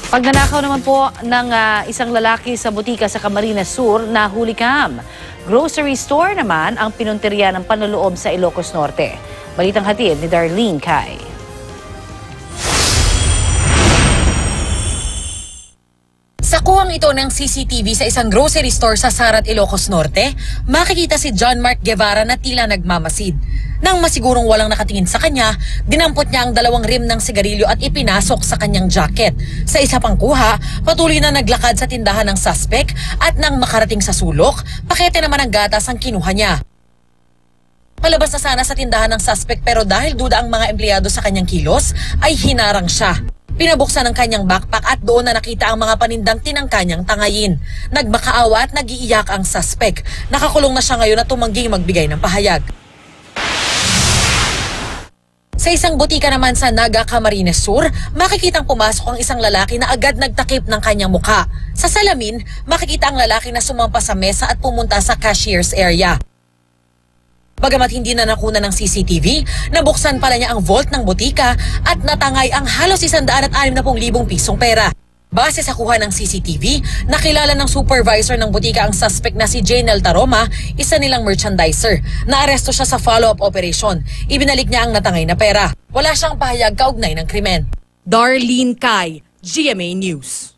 Pagnanakaw naman po ng isang lalaki sa butika sa Camarines Sur na hulikam. Grocery store naman ang pinuntirya ng panloloob sa Ilocos Norte. Balitang hatid ni Darlene Kai. Sa kuhang ito ng CCTV sa isang grocery store sa Sarat, Ilocos Norte, makikita si John Mark Guevara na tila nagmamasid. Nang masigurong walang nakatingin sa kanya, dinampot niya ang 2 rim ng sigarilyo at ipinasok sa kanyang jacket. Sa isa pang kuha, patuloy na naglakad sa tindahan ng suspect at nang makarating sa sulok, pakete naman ng gatas ang kinuha niya. Palabas na sana sa tindahan ng suspect pero dahil duda ang mga empleyado sa kanyang kilos, ay hinarang siya. Pinabuksan ang kanyang backpack at doon na nakita ang mga panindang tinangka niyang tangayin. Nagmakaawa at nag-iiyak ang suspect. Nakakulong na siya ngayon at tumangging magbigay ng pahayag. Sa isang butika naman sa Naga, Camarines Sur, makikitang pumasok ang isang lalaki na agad nagtakip ng kanyang mukha. Sa salamin, makikita ang lalaki na sumampa sa mesa at pumunta sa cashier's area. Bagamat hindi na nakuna ng CCTV, nabuksan pala niya ang vault ng butika at natangay ang halos 160,000 pisong pera. Base sa kuha ng CCTV, nakilala ng supervisor ng butika ang suspect na si Janel Taroma, isa nilang merchandiser. Naaresto siya sa follow-up operation. Ibinalik niya ang natangay na pera. Wala siyang pahayag kaugnay ng krimen. Darlene Kai, GMA News.